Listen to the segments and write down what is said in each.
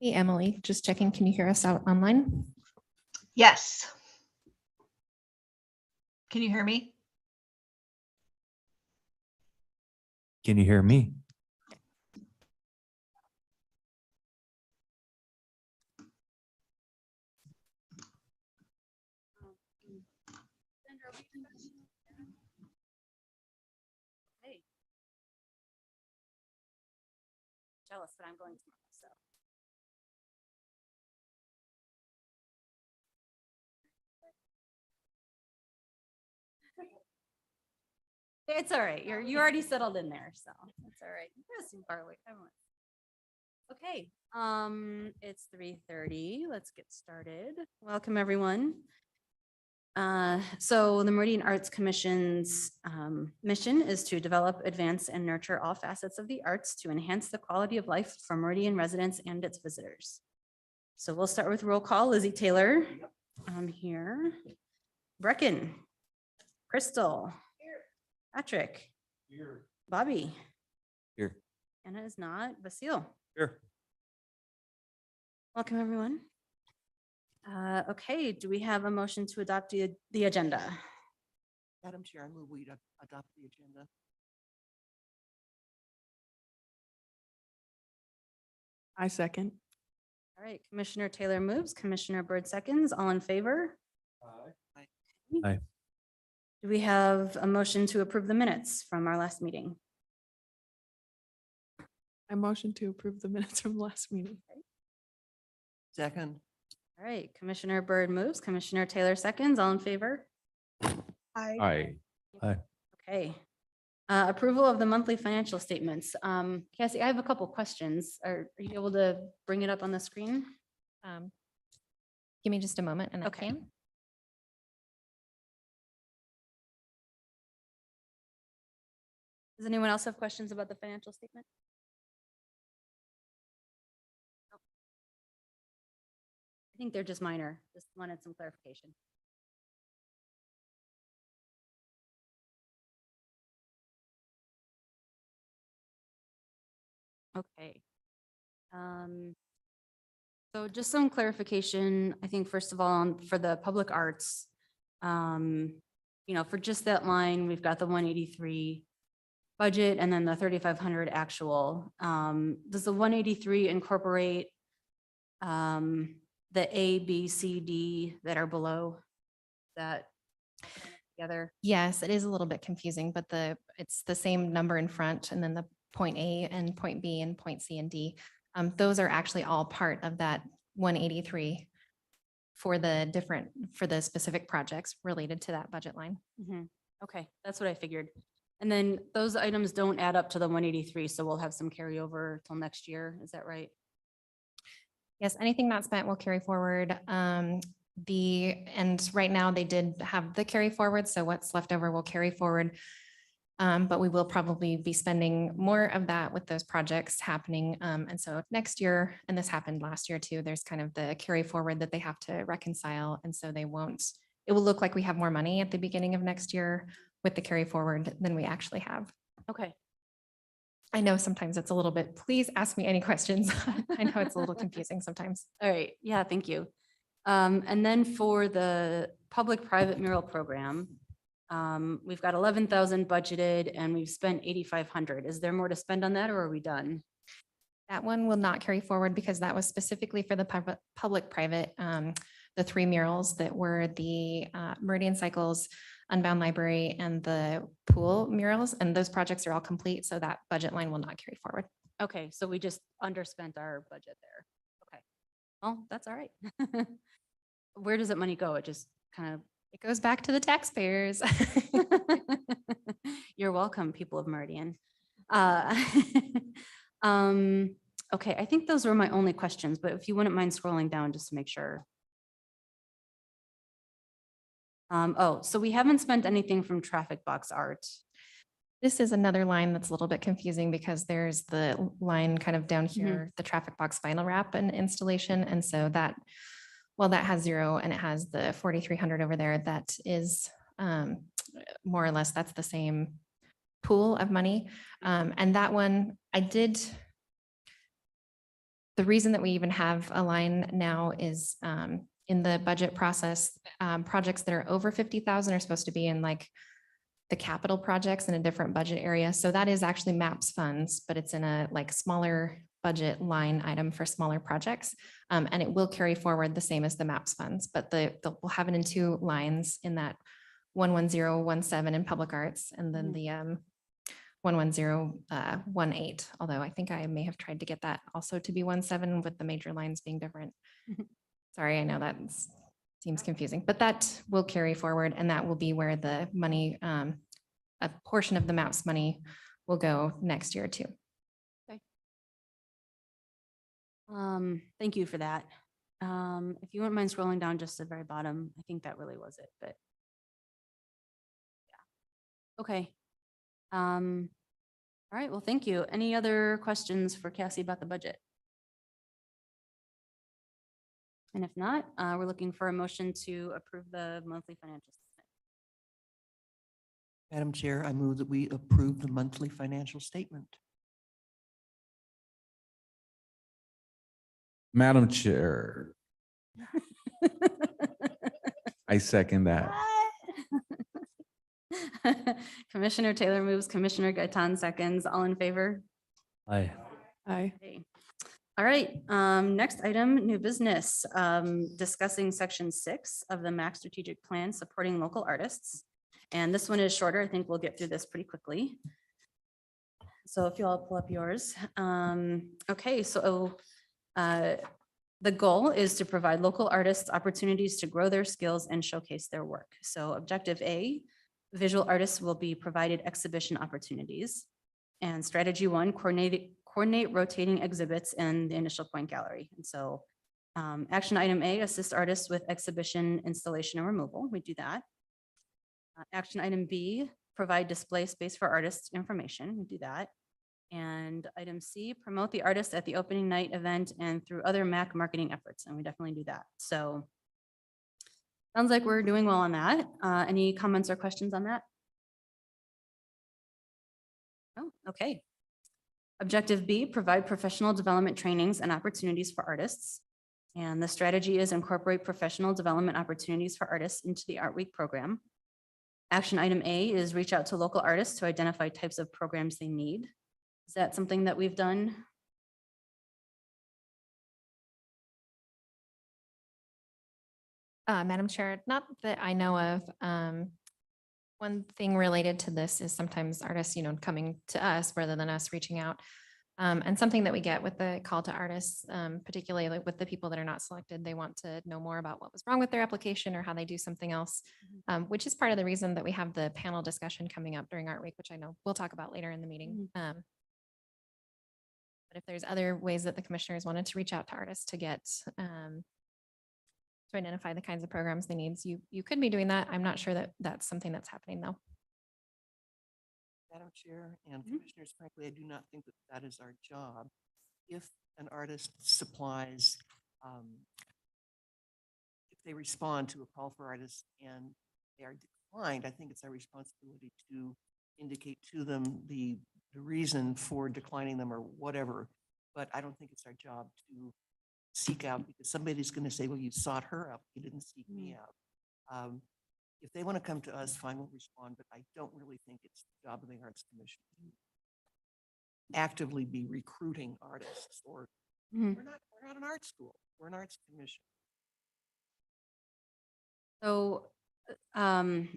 Hey, Emily, just checking. Can you hear us out online? Yes. Can you hear me? Can you hear me? Hey. Jealous, but I'm going tomorrow, so. It's all right. You already settled in there, so it's all right. You're not too far away. Okay, it's 3:30. Let's get started. Welcome, everyone. So the Meridian Arts Commission's mission is to develop, advance, and nurture all facets of the arts to enhance the quality of life for Meridian residents and its visitors. So we'll start with roll call. Lizzie Taylor. I'm here. Brecken. Crystal. Patrick. Here. Bobby. Here. Anna is not. Basile. Here. Welcome, everyone. Okay, do we have a motion to adopt the agenda? Madam Chair, I move we adopt the agenda. I second. All right, Commissioner Taylor moves, Commissioner Byrd seconds. All in favor? Aye. Okay. Aye. Do we have a motion to approve the minutes from our last meeting? I motion to approve the minutes from last meeting. Second. All right, Commissioner Byrd moves, Commissioner Taylor seconds. All in favor? Aye. Aye. Okay. Approval of the monthly financial statements. Cassie, I have a couple questions. Are you able to bring it up on the screen? Give me just a moment and Okay. I can. Does anyone else have questions about the financial statement? No. I think they're just minor, just wanted some clarification. Okay. So just some clarification, I think first of all, for the public arts, for just that line, we've got the 183 budget and then the 3,500 actual. Does the 183 incorporate the A, B, C, D that are below that together? Yes, it is a little bit confusing, but it's the same number in front and then the point A and point B and point C and D. Those are actually all part of that 183 for the specific projects related to that budget line. Mhm. Okay, that's what I figured. And then those items don't add up to the 183, so we'll have some carryover till next year. Is that right? Yes, anything not spent will carry forward. And right now they did have the carry forward, so what's left over will carry forward. But we will probably be spending more of that with those projects happening. And so next year, and this happened last year too, there's kind of the carry forward that they have to reconcile. And so it will look like we have more money at the beginning of next year with the carry forward than we actually have. Okay. I know sometimes it's a little bit, please ask me any questions. I know it's a little confusing sometimes. All right. Yeah, thank you. And then for the public-private mural program, we've got 11,000 budgeted and we've spent 8,500. Is there more to spend on that or are we done? That one will not carry forward because that was specifically for the public-private, the 3 murals that were the Meridian Cycles, Unbound Library, and the pool murals. And those projects are all complete, so that budget line will not carry forward. Okay, so we just underspent our budget there. Okay. Well, that's all right. Where does that money go? It just kind of It goes back to the taxpayers. You're welcome, people of Meridian. Okay, I think those were my only questions, but if you wouldn't mind scrolling down just to make sure. So we haven't spent anything from traffic box art. This is another line that's a little bit confusing because there's the line kind of down here, the traffic box vinyl wrap and installation. And so that, well, that has 0 and it has the 4,300 over there. That is more or less, that's the same pool of money. And that one, the reason that we even have a line now is in the budget process, projects that are over 50,000 are supposed to be in like the capital projects in a different budget area. So that is actually MAPS funds, but it's in a like smaller budget line item for smaller projects. And it will carry forward the same as the MAPS funds, but we'll have it in two lines in that 11017 in public arts and then the 11018, although I think I may have tried to get that also to be 17 with the major lines being different. Sorry, I know that seems confusing, but that will carry forward and that will be where the money, a portion of the MAPS money will go next year too. Thank you for that. If you wouldn't mind scrolling down just to the very bottom, I think that really was it, but. Yeah. Okay. All right, well, thank you. Any other questions for Cassie about the budget? And if not, we're looking for a motion to approve the monthly financial statement. Madam Chair, I move that we approve the monthly financial statement. Madam Chair, I second that. Commissioner Taylor moves, Commissioner Gaitan seconds. All in favor? Aye. Aye. Okay. All right, next item, new business, discussing section 6 of the MAC strategic plan supporting local artists. And this one is shorter. I think we'll get through this pretty quickly. So if you all pull up yours. Okay, so the goal is to provide local artists opportunities to grow their skills and showcase their work. So objective A, visual artists will be provided exhibition opportunities. And strategy 1, coordinate rotating exhibits in the initial point gallery. And so action item A, assist artists with exhibition, installation, and removal. We do that. Action item B, provide display space for artists information. We do that. And item C, promote the artist at the opening night event and through other MAC marketing efforts. And we definitely do that. So sounds like we're doing well on that. Any comments or questions on that? Oh, okay. Objective B, provide professional development trainings and opportunities for artists. And the strategy is incorporate professional development opportunities for artists into the Art Week program. Action item A is reach out to local artists to identify types of programs they need. Is that something that we've done? Madam Chair, not that I know of. One thing related to this is sometimes artists, coming to us rather than us reaching out. And something that we get with the call to artists, particularly like with the people that are not selected, they want to know more about what was wrong with their application or how they do something else, which is part of the reason that we have the panel discussion coming up during Art Week, which I know we'll talk about later in the meeting. But if there's other ways that the commissioners wanted to reach out to artists to get to identify the kinds of programs they need, you could be doing that. I'm not sure that that's something that's happening though. Madam Chair and Commissioners, frankly, I do not think that that is our job. If an artist supplies, if they respond to a call for artists and they are declined, I think it's our responsibility to indicate to them the reason for declining them or whatever. But I don't think it's our job to seek out, because somebody's going to say, well, you sought her out, you didn't seek me out. If they want to come to us, fine, we'll respond, but I don't really think it's the job of the Arts Commission to actively be recruiting artists, or we're not an art school, we're an arts commission. So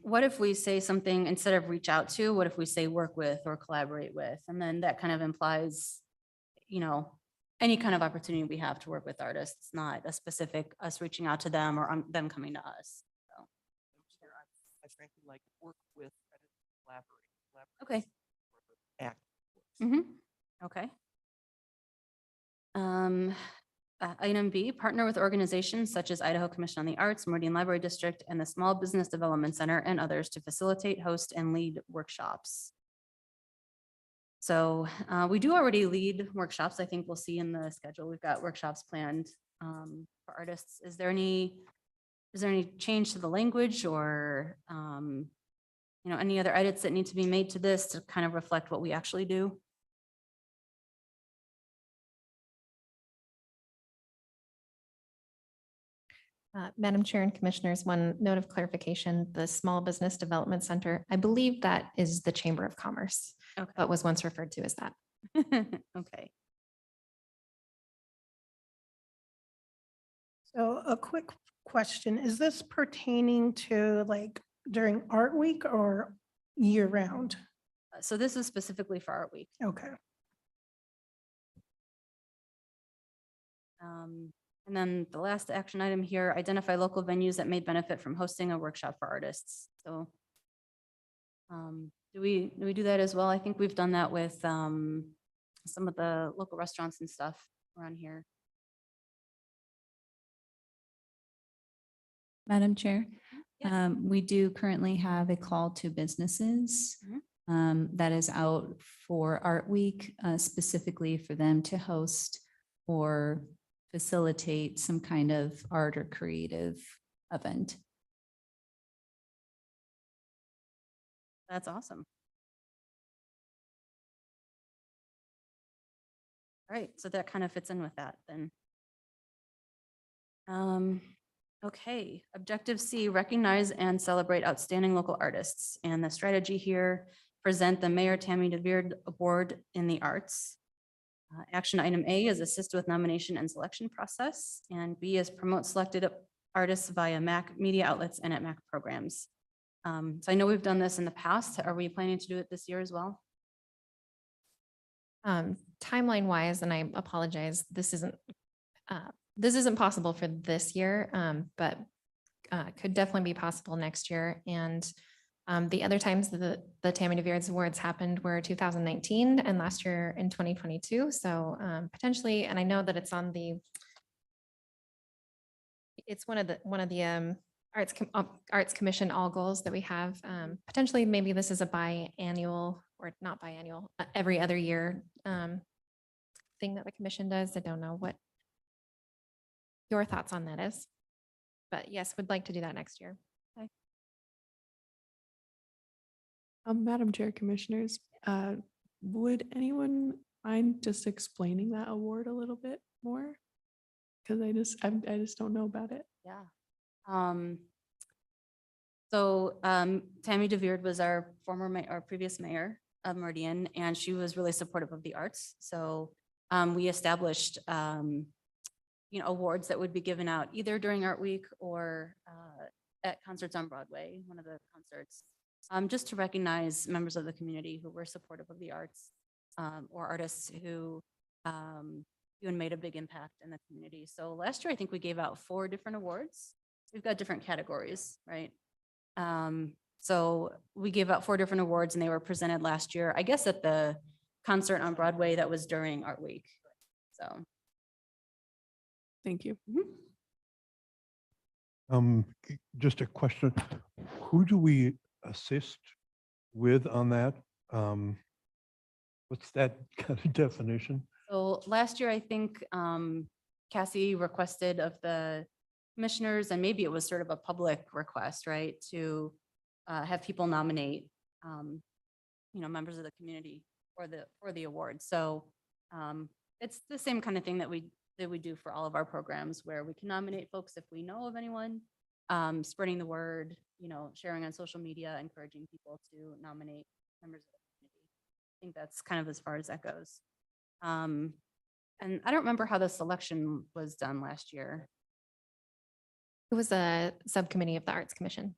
what if we say something instead of reach out to, what if we say work with or collaborate with? And then that kind of implies, any kind of opportunity we have to work with artists, not a specific us reaching out to them or them coming to us. So. I frankly like work with, collaborate. Okay. Act. Okay. Item B, partner with organizations such as Idaho Commission on the Arts, Meridian Library District, and the Small Business Development Center and others to facilitate, host, and lead workshops. So we do already lead workshops. I think we'll see in the schedule. We've got workshops planned for artists. Is there any change to the language or any other edits that need to be made to this to kind of reflect what we actually do? Madam Chair and Commissioners, one note of clarification, the Small Business Development Center, I believe that is the Chamber of Commerce, Okay. but was once referred to as that. Okay. So a quick question, is this pertaining to like during Art Week or year round? So this is specifically for Art Week. Okay. And then the last action item here, identify local venues that may benefit from hosting a workshop for artists. So do we do that as well? I think we've done that with some of the local restaurants and stuff around here. Madam Chair, Yeah. we do currently have a call to businesses that is out for Art Week, specifically for them to host or facilitate some kind of art or creative event. That's awesome. All right, so that kind of fits in with that then. Okay, objective C, recognize and celebrate outstanding local artists. And the strategy here, present the Mayor Tammy DeVeard Award in the Arts. Action item A is assist with nomination and selection process, and B is promote selected artists via MAC media outlets and at MAC programs. So I know we've done this in the past. Are we planning to do it this year as well? Timeline wise, and I apologize, this isn't possible for this year, but could definitely be possible next year. And the other times the Tammy DeVeard Awards happened were 2019 and last year in 2022. So potentially, and I know that it's on it's one of the Arts Commission all goals that we have. Potentially, maybe this is a biannual or not biannual, every other year thing that the commission does. I don't know what your thoughts on that is, but yes, would like to do that next year. Madam Chair, Commissioners, would anyone mind just explaining that award a little bit more? Because I just don't know about it. Yeah. So Tammy DeVeard was our previous mayor of Meridian, and she was really supportive of the arts. So we established, awards that would be given out either during Art Week or at Concerts on Broadway, one of the concerts, just to recognize members of the community who were supportive of the arts or artists who even made a big impact in the community. So last year, I think we gave out 4 different awards. We've got different categories, right? So we gave out 4 different awards and they were presented last year, I guess at the concert on Broadway that was during Art Week. So. Thank you. Just a question, who do we assist with on that? What's that kind of definition? So last year, I think Cassie requested of the commissioners, and maybe it was sort of a public request, right? To have people nominate, members of the community for the award. So it's the same kind of thing that we do for all of our programs, where we can nominate folks if we know of anyone, spreading the word, sharing on social media, encouraging people to nominate members of the community. I think that's kind of as far as that goes. And I don't remember how the selection was done last year. It was a subcommittee of the Arts Commission,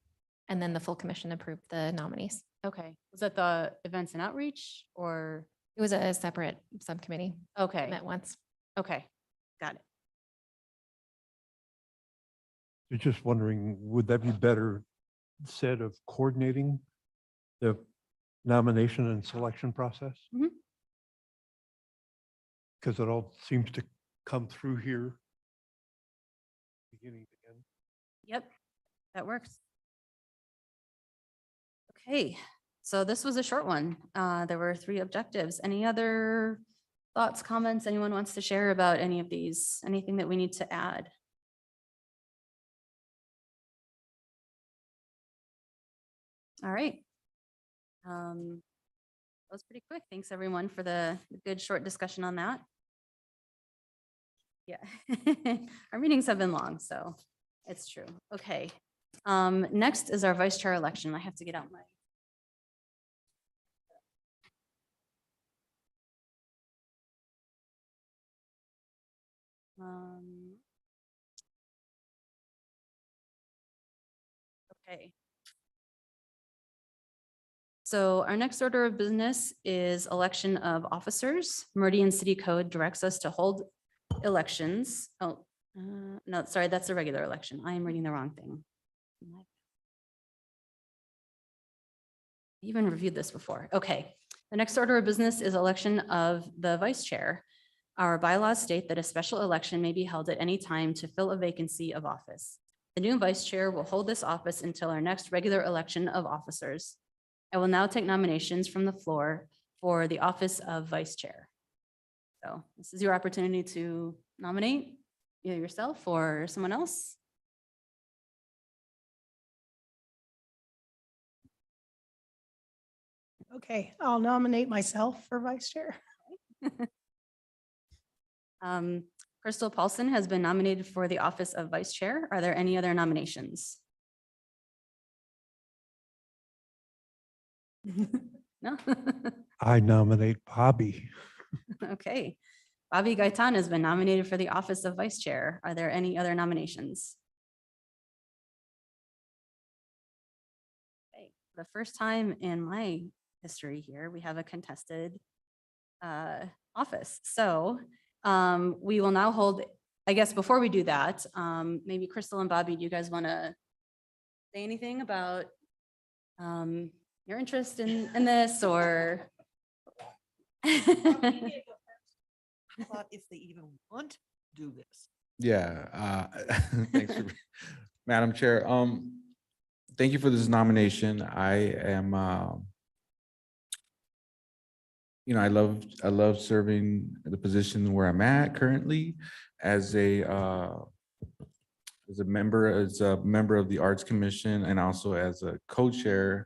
and then the full commission approved the nominees. Okay, was that the events and outreach or? It was a separate subcommittee. Okay, Met once. okay, got it. You're just wondering, would that be better said of coordinating the nomination and selection process? Mhm. Because it all seems to come through here. Beginning to end. Yep, that works. Okay, so this was a short one. There were 3 objectives. Any other thoughts, comments anyone wants to share about any of these? Anything that we need to add? All right. That was pretty quick. Thanks everyone for the good short discussion on that. Yeah, our meetings have been long, so It's true. Okay. Next is our vice chair election. I have to get out my. Okay. So our next order of business is election of officers. Meridian City Code directs us to hold elections. Oh, no, sorry, that's a regular election. I am reading the wrong thing. I even reviewed this before. Okay. The next order of business is election of the vice chair. Our bylaws state that a special election may be held at any time to fill a vacancy of office. The new vice chair will hold this office until our next regular election of officers. I will now take nominations from the floor for the office of vice chair. So this is your opportunity to nominate either yourself or someone else. Okay, I'll nominate myself for vice chair. Crystal Paulson has been nominated for the office of vice chair. Are there any other nominations? No? I nominate Bobby. Okay. Bobby Gaitan has been nominated for the office of vice chair. Are there any other nominations? Okay, the first time in my history here, we have a contested office. So we will now hold, I guess before we do that, maybe Crystal and Bobby, do you guys want to say anything about your interest in this or? I thought if they even want to do this. Yeah, thanks, Madam Chair. Thank you for this nomination. I am, I love serving the position where I'm at currently as a member of the Arts Commission and also as a co-chair.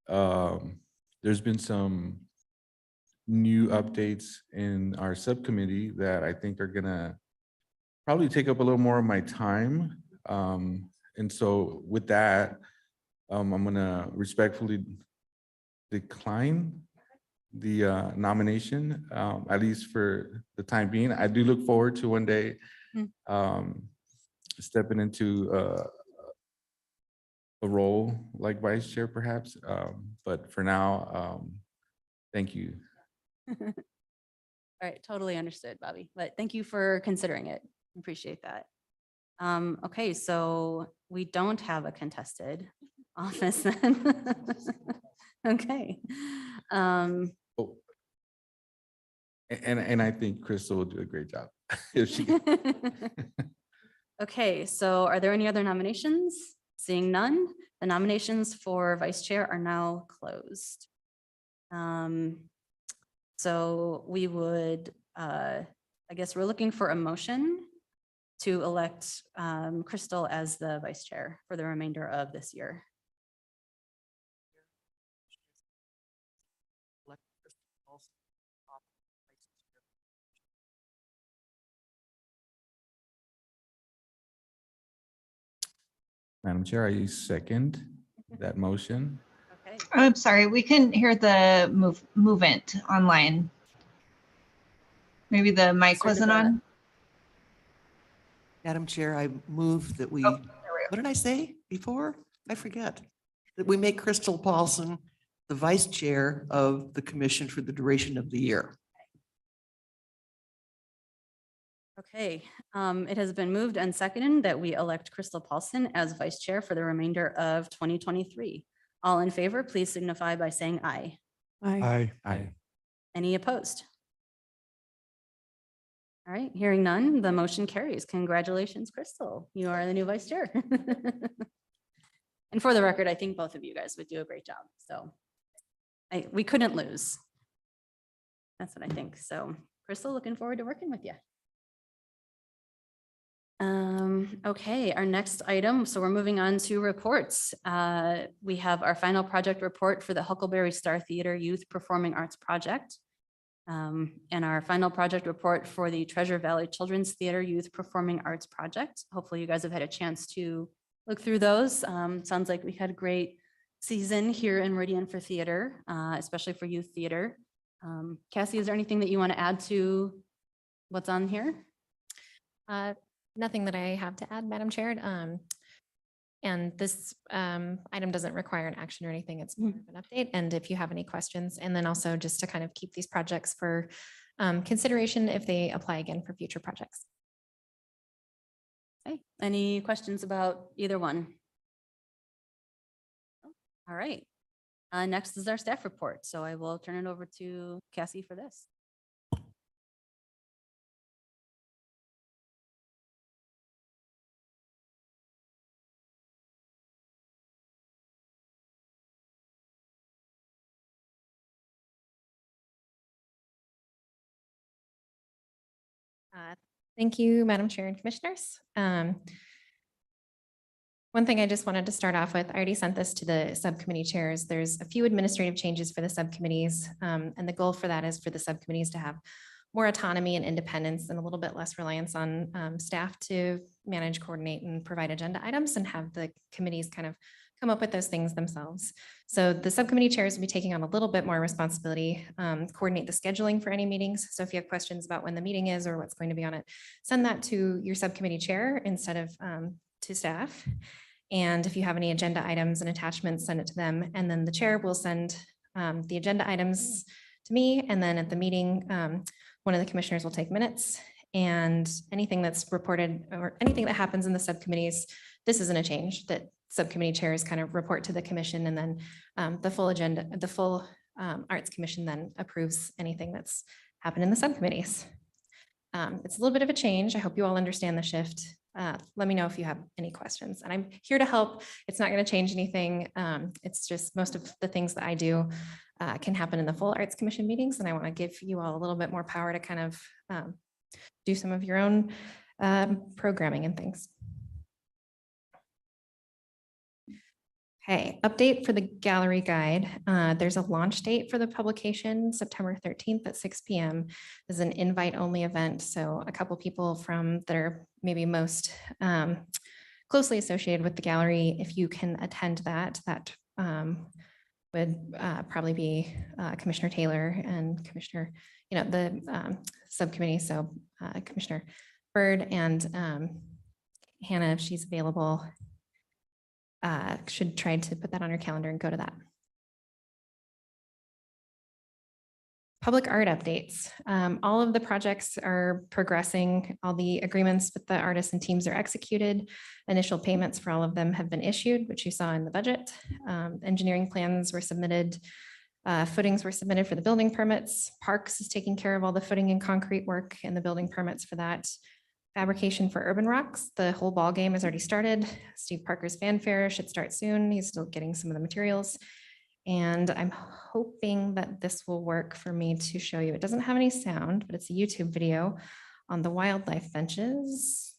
There's been some new updates in our subcommittee that I think are gonna probably take up a little more of my time. And so with that, I'm gonna respectfully decline the nomination, at least for the time being. I do look forward to one day stepping into a role like vice chair perhaps, but for now, thank you. All right, totally understood, Bobby, but thank you for considering it. Appreciate that. Okay, so we don't have a contested office then. Okay. Oh. And I think Crystal will do a great job. If she Okay, so are there any other nominations? Seeing none, the nominations for vice chair are now closed. So we would, I guess we're looking for a motion to elect Crystal as the vice chair for the remainder of this year. Elect Crystal Paulson off vice chair. Madam Chair, I second that motion. Okay. I'm sorry, we couldn't hear the movement online. Maybe the mic Sort of wasn't a- on? Madam Chair, I move that we, Oh, what did I say before? I forget. That we make Crystal Paulson the vice chair of the commission for the duration of the year. Okay, it has been moved and seconded that we elect Crystal Paulson as vice chair for the remainder of 2023. All in favor, please signify by saying aye. Aye. Aye. Any opposed? All right, hearing none, the motion carries. Congratulations, Crystal. You are the new vice chair. And for the record, I think both of you guys would do a great job. So we couldn't lose. That's what I think. So Crystal, looking forward to working with you. Okay, our next item. So we're moving on to reports. We have our final project report for the Huckleberry Star Theater Youth Performing Arts Project. And our final project report for the Treasure Valley Children's Theater Youth Performing Arts Project. Hopefully you guys have had a chance to look through those. Sounds like we had a great season here in Meridian for theater, especially for youth theater. Cassie, is there anything that you want to add to what's on here? Nothing that I have to add, Madam Chair. And this item doesn't require an action or anything. It's more of an update. And if you have any questions, and then also just to kind of keep these projects for consideration if they apply again for future projects. Okay, any questions about either one? All right. Next is our staff report. So I will turn it over to Cassie for this. Thank you, Madam Chair and Commissioners. One thing I just wanted to start off with, I already sent this to the subcommittee chairs. There's a few administrative changes for the subcommittees. And the goal for that is for the subcommittees to have more autonomy and independence and a little bit less reliance on staff to manage, coordinate, and provide agenda items, and have the committees kind of come up with those things themselves. So the subcommittee chairs will be taking on a little bit more responsibility, coordinate the scheduling for any meetings. So if you have questions about when the meeting is or what's going to be on it, send that to your subcommittee chair instead of to staff. And if you have any agenda items and attachments, send it to them. And then the chair will send the agenda items to me. And then at the meeting, one of the commissioners will take minutes, and anything that's reported or anything that happens in the subcommittees, this isn't a change, that subcommittee chairs kind of report to the commission, and then the full agenda, the full Arts Commission then approves anything that's happened in the subcommittees. It's a little bit of a change. I hope you all understand the shift. Let me know if you have any questions, and I'm here to help. It's not going to change anything. It's just most of the things that I do can happen in the full Arts Commission meetings, and I want to give you all a little bit more power to kind of do some of your own programming and things. Okay, update for the gallery guide. There's a launch date for the publication, September 13th at 6 p.m. This is an invite-only event, so a couple people from that are maybe most closely associated with the gallery, if you can attend that, that would probably be Commissioner Taylor and Commissioner, the subcommittee, so Commissioner Byrd and Hannah, if she's available, should try to put that on your calendar and go to that. Public art updates. All of the projects are progressing. All the agreements with the artists and teams are executed. Initial payments for all of them have been issued, which you saw in the budget. Engineering plans were submitted. Footings were submitted for the building permits. Parks is taking care of all the footing and concrete work and the building permits for that. Fabrication for Urban Rocks, the whole ball game has already started. Steve Parker's fanfare should start soon. He's still getting some of the materials. And I'm hoping that this will work for me to show you. It doesn't have any sound, but it's a YouTube video on the wildlife benches.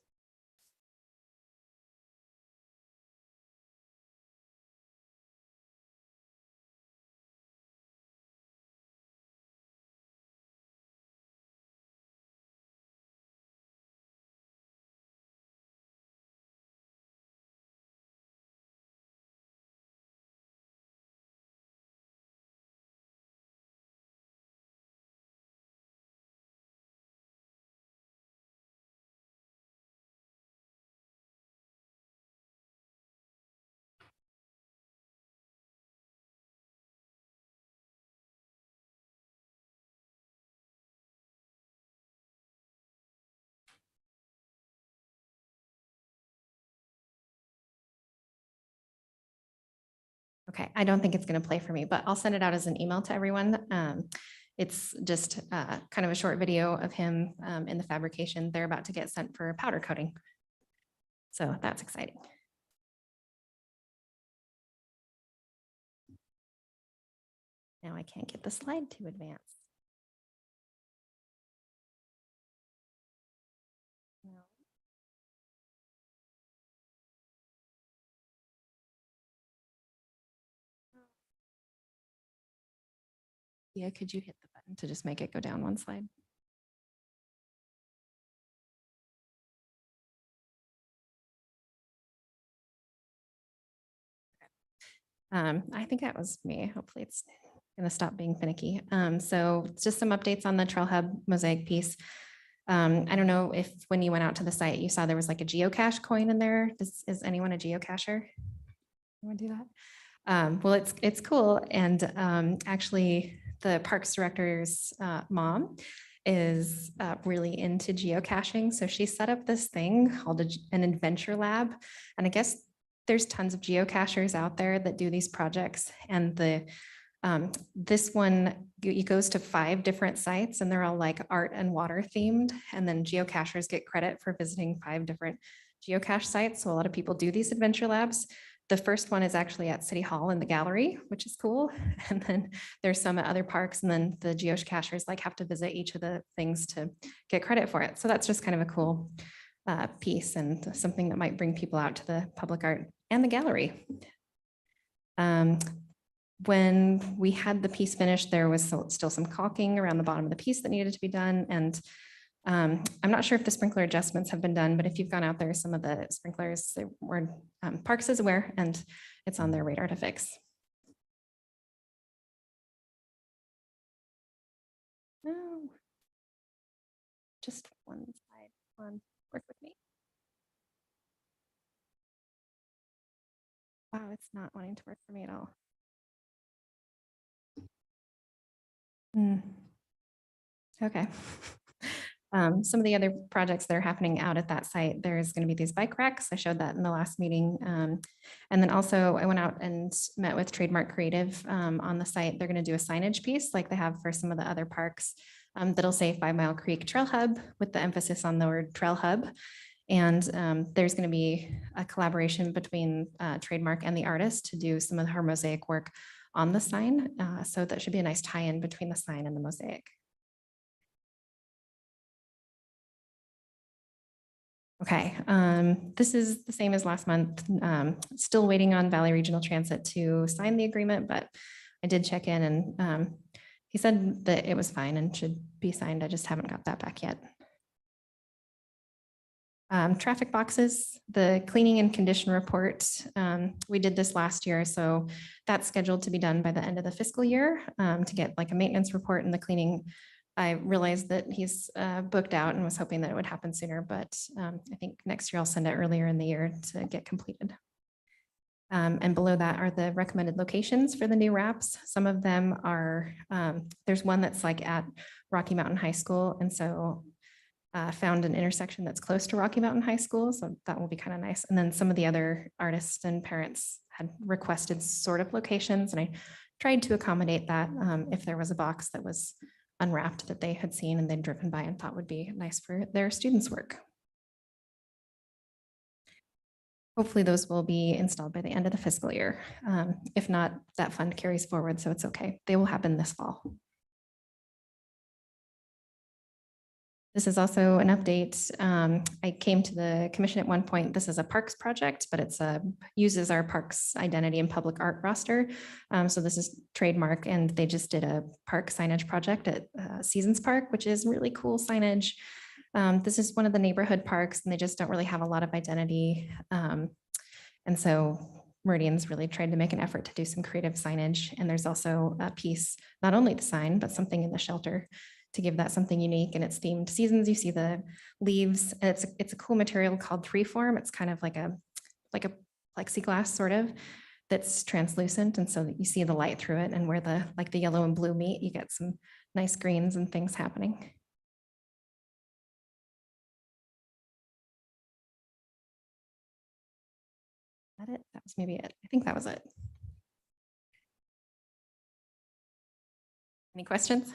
Okay, I don't think it's going to play for me, but I'll send it out as an email to everyone. It's just kind of a short video of him in the fabrication. They're about to get sent for powder coating. So that's exciting. Now I can't get the slide to advance. No. Leah, could you hit the button to just make it go down one slide? I think that was me. Hopefully it's gonna stop being finicky. So just some updates on the Trail Hub mosaic piece. I don't know if when you went out to the site, you saw there was like a geocache coin in there. Is anyone a geocacher? You want to do that? Well, it's cool. And actually the Parks Director's mom is really into geocaching. So she set up this thing called an adventure lab. And I guess there's tons of geocachers out there that do these projects. And this one, it goes to 5 different sites and they're all like art and water themed. And then geocachers get credit for visiting 5 different geocache sites. So a lot of people do these adventure labs. The first one is actually at City Hall in the gallery, which is cool. And then there's some at other parks, and then the geocachers like have to visit each of the things to get credit for it. So that's just kind of a cool piece and something that might bring people out to the public art and the gallery. When we had the piece finished, there was still some caulking around the bottom of the piece that needed to be done. And I'm not sure if the sprinkler adjustments have been done, but if you've gone out there, some of the sprinklers were Parks is aware and it's on their radar to fix. No, just one slide. One, work with me. Wow, it's not wanting to work for me at all. Okay. Some of the other projects that are happening out at that site, there's going to be these bike racks. I showed that in the last meeting. And then also I went out and met with Trademark Creative on the site. They're going to do a signage piece like they have for some of the other parks that'll say 5 Mile Creek Trail Hub with the emphasis on the word Trail Hub. And there's going to be a collaboration between Trademark and the artist to do some of her mosaic work on the sign. So that should be a nice tie-in between the sign and the mosaic. Okay, this is the same as last month. Still waiting on Valley Regional Transit to sign the agreement, but I did check in and he said that it was fine and should be signed. I just haven't got that back yet. Traffic boxes, the cleaning and condition report. We did this last year, so that's scheduled to be done by the end of the fiscal year to get like a maintenance report and the cleaning. I realized that he's booked out and was hoping that it would happen sooner, but I think next year I'll send it earlier in the year to get completed. And below that are the recommended locations for the new wraps. Some of them are, there's one that's like at Rocky Mountain High School. And so found an intersection that's close to Rocky Mountain High School. So that will be kind of nice. And then some of the other artists and parents had requested sort of locations. And I tried to accommodate that if there was a box that was unwrapped that they had seen and they'd driven by and thought would be nice for their students' work. Hopefully those will be installed by the end of the fiscal year. If not, that fund carries forward, so it's okay. They will happen this fall. This is also an update. I came to the commission at one point. This is a parks project, but it's uses our parks identity and public art roster. So this is Trademark, and they just did a park signage project at Seasons Park, which is really cool signage. This is one of the neighborhood parks, and they just don't really have a lot of identity. And so Meridian's really tried to make an effort to do some creative signage. And there's also a piece, not only the sign, but something in the shelter to give that something unique, and it's themed seasons. You see the leaves, and it's a cool material called Freeform. It's kind of like a plexiglass sort of that's translucent, and so that you see the light through it, and where the yellow and blue meet, you get some nice greens and things happening. Is that it? That was maybe it. I think that was it. Any questions?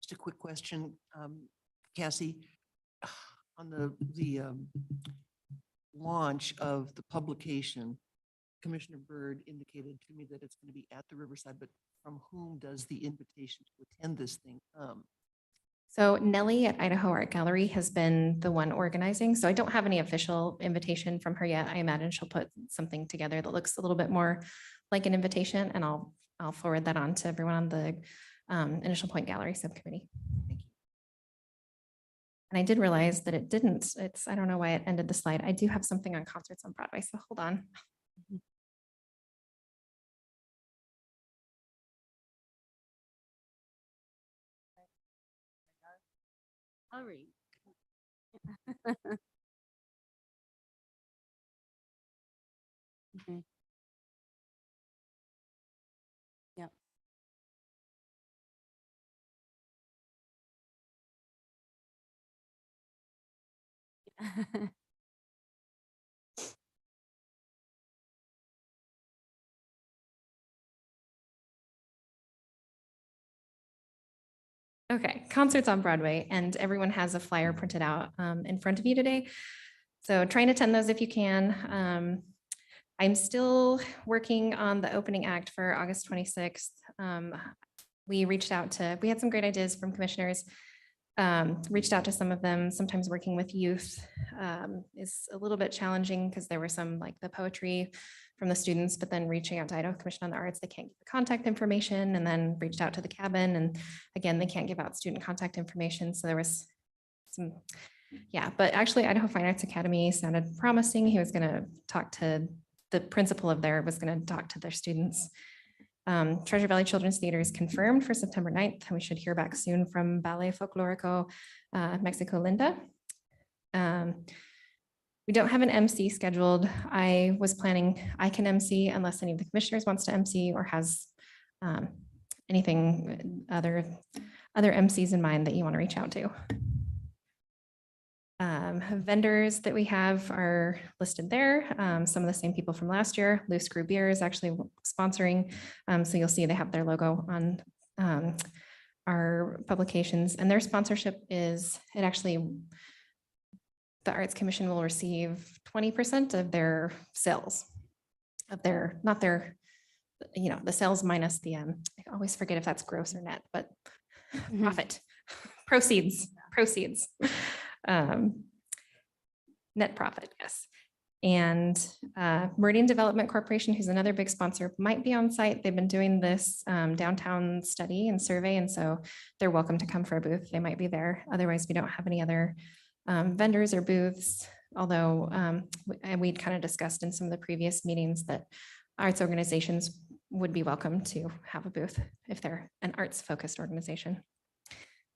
Just a quick question, Cassie, on the launch of the publication, Commissioner Byrd indicated to me that it's going to be at the Riverside, but from whom does the invitation to attend this thing come? So Nellie at Idaho Art Gallery has been the one organizing. So I don't have any official invitation from her yet. I imagine she'll put something together that looks a little bit more like an invitation, and I'll forward that on to everyone on the Initial Point Gallery Subcommittee. Thank you. And I did realize that it didn't, I don't know why it ended the slide. I do have something on concerts on Broadway, so hold on. Hurry. Mhm. Yep. Okay, concerts on Broadway, and everyone has a flyer printed out in front of you today. So try and attend those if you can. I'm still working on the opening act for August 26th. We had some great ideas from commissioners. Reached out to some of them. Sometimes working with youth is a little bit challenging because there were some, like the poetry from the students, but then reaching out to Idaho Commission on the Arts, they can't give the contact information, and then reached out to the cabin, and again, they can't give out student contact information. So there was some, yeah, but actually Idaho Fine Arts Academy sounded promising. He was gonna talk to, the principal of there was gonna talk to their students. Treasure Valley Children's Theater is confirmed for September 9th, and we should hear back soon from Ballet Folklorico Mexico Linda. We don't have an MC scheduled. I was planning, I can MC unless any of the commissioners wants to MC or has anything, other MCs in mind that you want to reach out to. Vendors that we have are listed there. Some of the same people from last year. Loose Screw Beer is actually sponsoring. So you'll see they have their logo on our publications, and their sponsorship is, it actually, the Arts Commission will receive 20% of their sales, of their, not their, you know, the sales minus the, I always forget if that's gross or net, but profit, proceeds. Net profit, yes. And Meridian Development Corporation, who's another big sponsor, might be on site. They've been doing this downtown study and survey, and so they're welcome to come for a booth. They might be there. Otherwise, we don't have any other vendors or booths, although we'd kind of discussed in some of the previous meetings that arts organizations would be welcome to have a booth if they're an arts-focused organization.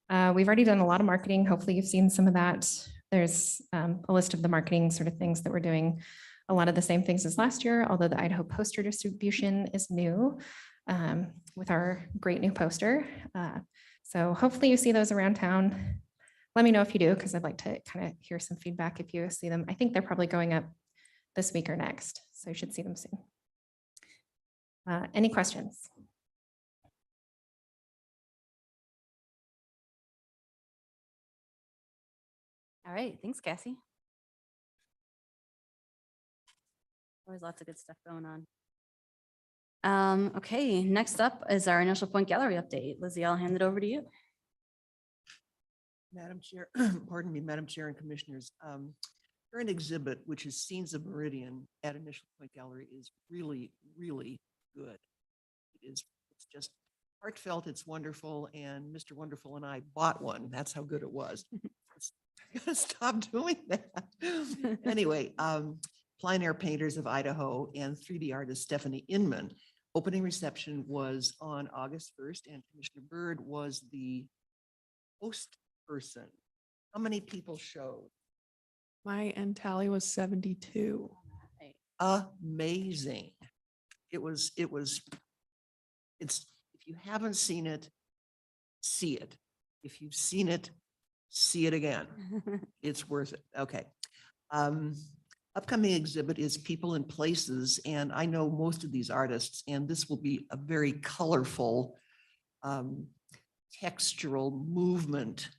We've already done a lot of marketing. Hopefully you've seen some of that. There's a list of the marketing sort of things that we're doing. A lot of the same things as last year, although the Idaho poster distribution is new with our great new poster. So hopefully you see those around town. Let me know if you do, because I'd like to kind of hear some feedback if you see them. I think they're probably going up this week or next, so you should see them soon. Any questions? All right, thanks, Cassie. Always lots of good stuff going on. Okay, next up is our Initial Point Gallery update. Lizzie, I'll hand it over to you. Madam Chair, pardon me, Madam Chair and Commissioners. Current exhibit, which is Scenes of Meridian at Initial Point Gallery, is really, really good. It's just heartfelt, it's wonderful, and Mr. Wonderful and I bought one. That's how good it was. Stop doing that. Anyway, Plein Air Painters of Idaho and 3D artist Stephanie Inman. Opening reception was on August 1st, and Commissioner Byrd was the host person. How many people showed? My end tally was 72. Amazing. It's, if you haven't seen it, see it. If you've seen it, see it again. It's worth it. Okay. Upcoming exhibit is People and Places, and I know most of these artists, and this will be a very colorful textural movement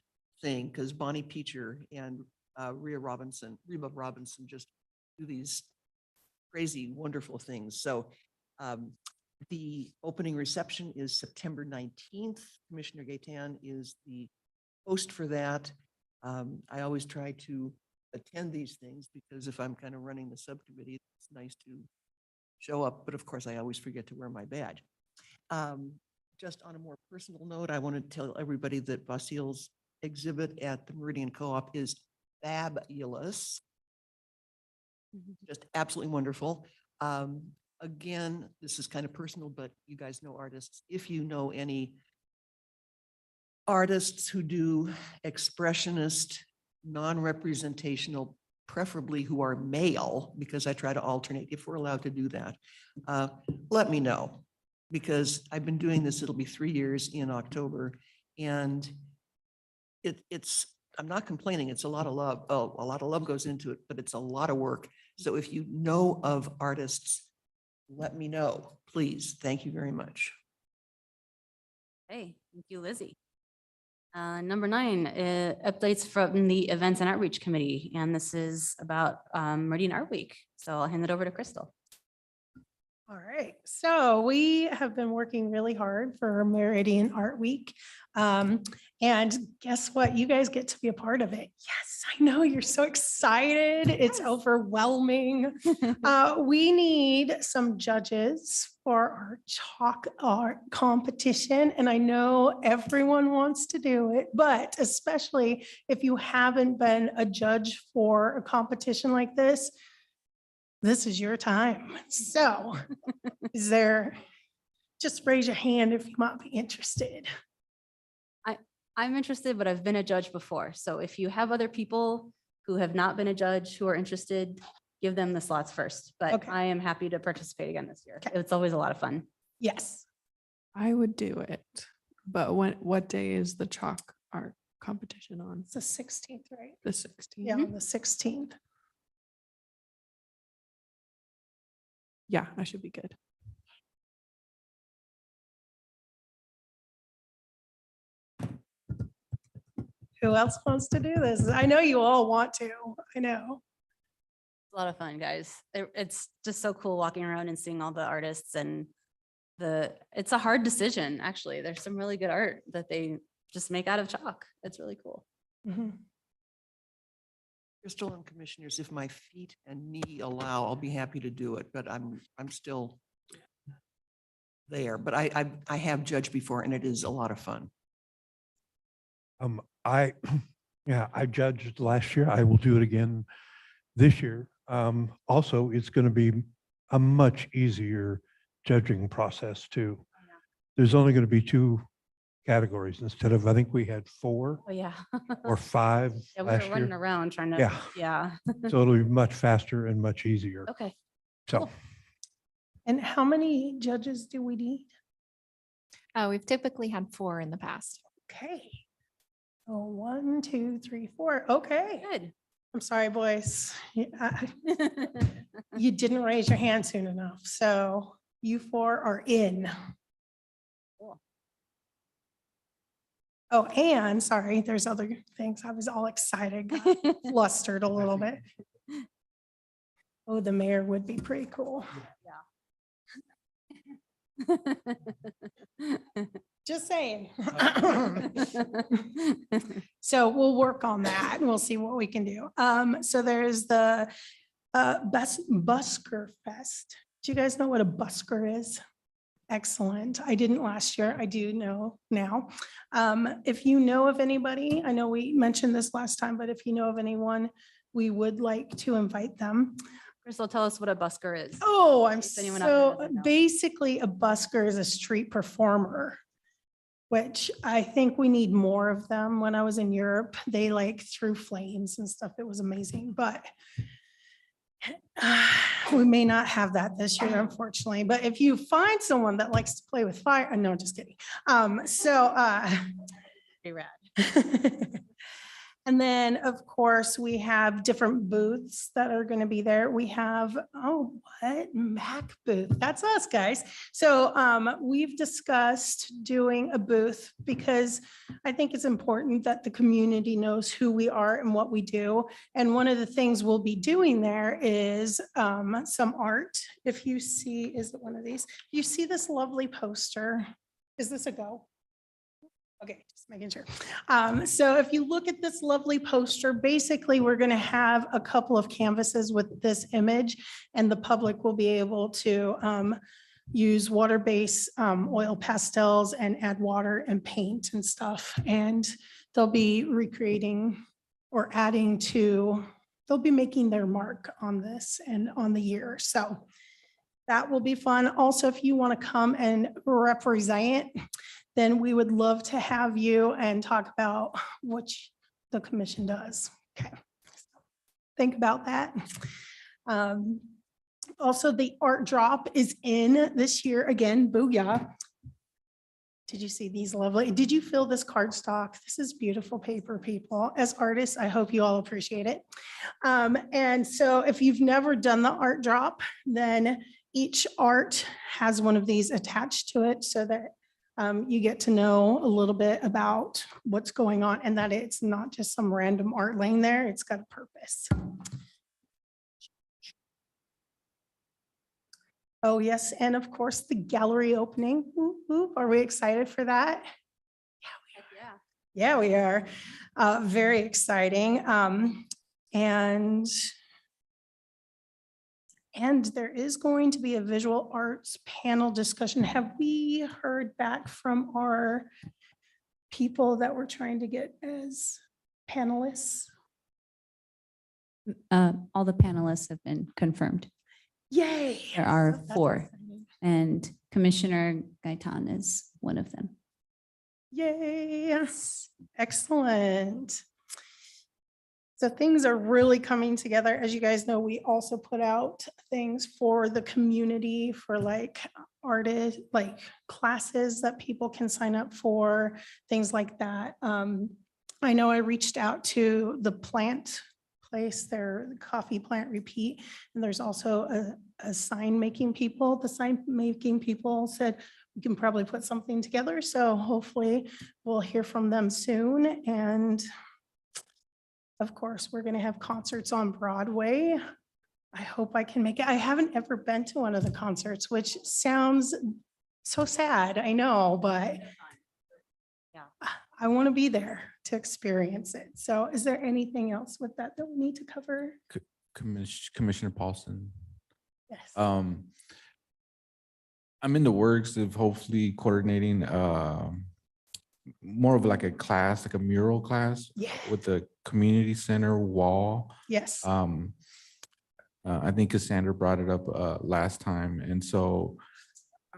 thing, because Bonnie Peacher and Reba Robinson just do these crazy, wonderful things. So the opening reception is September 19th. Commissioner Gaitan is the host for that. I always try to attend these things because if I'm kind of running the subcommittee, it's nice to show up, but of course I always forget to wear my badge. Just on a more personal note, I want to tell everybody that Basile's exhibit at the Meridian Co-op is fabulous. Just absolutely wonderful. Again, this is kind of personal, but you guys know artists. If you know any artists who do expressionist, non-representational, preferably who are male, because I try to alternate if we're allowed to do that, let me know. Because I've been doing this, it'll be 3 years in October, and it's, I'm not complaining, it's a lot of love. Oh, a lot of love goes into it, but it's a lot of work. So if you know of artists, let me know, please. Thank you very much. Hey, thank you, Lizzie. Number 9, updates from the Events and Outreach Committee, and this is about Meridian Art Week. So I'll hand it over to Crystal. All right, so we have been working really hard for Meridian Art Week. And guess what? You guys get to be a part of it. Yes, I know you're so excited. It's Yes. overwhelming. We need some judges for our chalk art competition. And I know everyone wants to do it, but especially if you haven't been a judge for a competition like this is your time. So is there, just raise your hand if you might be interested. I'm interested, but I've been a judge before. So if you have other people who have not been a judge who are interested, give them the slots first. But Okay. I am happy to participate again this year. Okay. It's always a lot of fun. Yes. I would do it. But what day is the chalk art competition on? It's the 16th, right? The 16th? Yeah, on the 16th. Yeah, I should be good. Who else wants to do this? I know you all want to. I know. A lot of fun, guys. It's just so cool walking around and seeing all the artists, and it's a hard decision, actually. There's some really good art that they just make out of chalk. It's really cool. Mhm. Crystal and commissioners, if my feet and knee allow, I'll be happy to do it, but I'm still there. But I have judged before, and it is a lot of fun. I judged last year. I will do it again this year. Also, it's going to be a much easier judging process too. There's only going to be 2 categories instead of, I think we had 4 Oh, yeah. or 5 Yeah, we were last running year. around trying to, Yeah. yeah. So it'll be much faster and much easier. Okay. So And how many judges do we need? We've typically had 4 in the past. Okay. Oh, 1, 2, 3, 4. Okay. Good. I'm sorry, boys. You didn't raise your hand soon enough. So you 4 are in. Cool. Oh, and sorry, there's other things. I was all excited, got flustered a little bit. Oh, the mayor would be pretty cool. Just saying. So we'll work on that and we'll see what we can do. So there's the Busker Fest. Do you guys know what a busker is? Excellent. I didn't last year. I do know now. If you know of anybody, I know we mentioned this last time, but if you know of anyone, we would like to invite them. Crystal, tell us what a busker is. Oh, I'm case anyone out there so, doesn't know. basically a busker is a street performer, which I think we need more of them. When I was in Europe, they like threw flames and stuff. It was amazing, but we may not have that this year, unfortunately. But if you find someone that likes to play with fire, no, just kidding. Pretty rad. And then, of course, we have different booths that are going to be there. We have, Mac booth. That's us, guys. So we've discussed doing a booth because I think it's important that the community knows who we are and what we do. And one of the things we'll be doing there is some art. If you see, is it one of these? You see this lovely poster? Is this a go? Okay, just making sure. So if you look at this lovely poster, basically, we're going to have a couple of canvases with this image, and the public will be able to use water-based oil pastels and add water and paint and stuff. And they'll be recreating or adding to, they'll be making their mark on this and on the year. So that will be fun. Also, if you want to come and represent, then we would love to have you and talk about what the commission does. Okay. Think about that. Also, the art drop is in this year again. Booyah. Did you see these lovely? Did you feel this cardstock? This is beautiful paper, people. As artists, I hope you all appreciate it. And so if you've never done the art drop, then each art has one of these attached to it so that you get to know a little bit about what's going on and that it's not just some random art laying there. It's got a purpose. Oh, yes. And of course, the gallery opening. Whoop, whoop. Are we excited for that? Yeah. Yeah, we are. Very exciting. And there is going to be a visual arts panel discussion. Have we heard back from our people that we're trying to get as panelists? All the panelists have been confirmed. Yay. There are That's 4, exciting. and Commissioner Gaitan is one of them. Yay. Excellent. So things are really coming together. As you guys know, we also put out things for the community for like artists, like classes that people can sign up for, things like that. I know I reached out to the plant place, their coffee plant repeat, and there's also a sign making people. The sign making people said we can probably put something together. So hopefully we'll hear from them soon. And of course, we're going to have concerts on Broadway. I hope I can make it. I haven't ever been to one of the concerts, which sounds so sad. I know, but Yeah. I want to be there to experience it. So is there anything else with that we need to cover? Commissioner Paulson. Yes. I'm in the works of hopefully coordinating more of like a class, like a mural class Yeah. with the community center wall. Yes. I think Cassandra brought it up last time, and so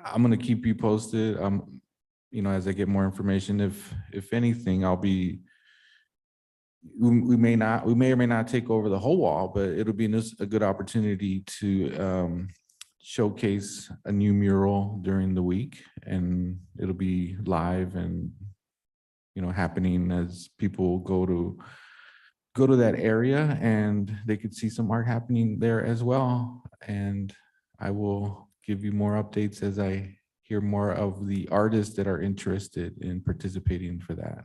I'm gonna keep you posted. You know, as I get more information, if anything, I'll be. We may or may not take over the whole wall, but it'll be a good opportunity to showcase a new mural during the week, and it'll be live and, you know, happening as people go to that area, and they could see some art happening there as well. And I will give you more updates as I hear more of the artists that are interested in participating for that.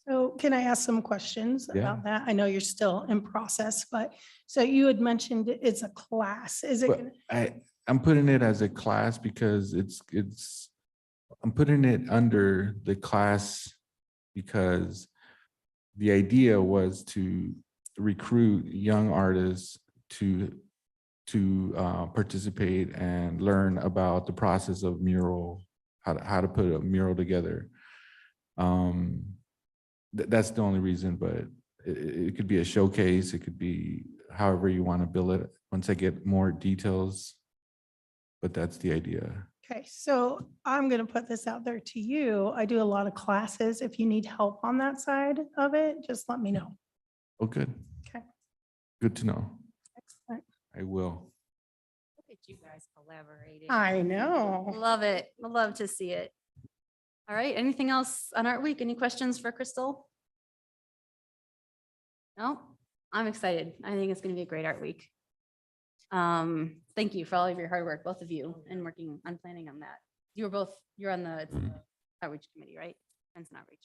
So can I ask some questions Yeah. about that? I know you're still in process, but so you had mentioned it's a class. Is it? But gonna- I'm putting it as a class because I'm putting it under the class because the idea was to recruit young artists to participate and learn about the process of mural, how to put a mural together. That's the only reason, but it could be a showcase. It could be however you want to build it once I get more details, but that's the idea. Okay, so I'm going to put this out there to you. I do a lot of classes. If you need help on that side of it, just let me know. Oh, good. Okay. Good to know. Excellent. I will. Look at you guys collaborating. I know. Love it. I love to see it. All right. Anything else on Art Week? Any questions for Crystal? No, I'm excited. I think it's going to be a great Art Week. Thank you for all of your hard work, both of you, and working on planning on that. You're on the outreach committee, right? Friends and outreach.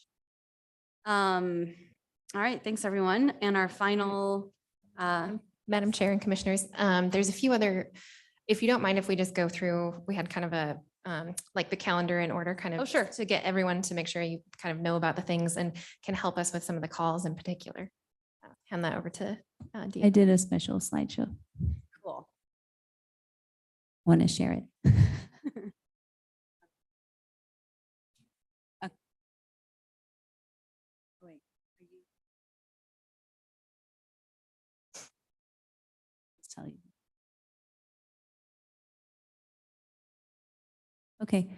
All right. Thanks, everyone. And our final, Madam Chair and Commissioners, there's a few other, if you don't mind, if we just go through, we had kind of a like the calendar in order, kind of. Oh, sure. To get everyone to make sure you kind of know about the things and can help us with some of the calls in particular. Hand that over to Dee. I did a special slideshow. Cool. Want to share it? Wait, are you? Let's tell you. Okay.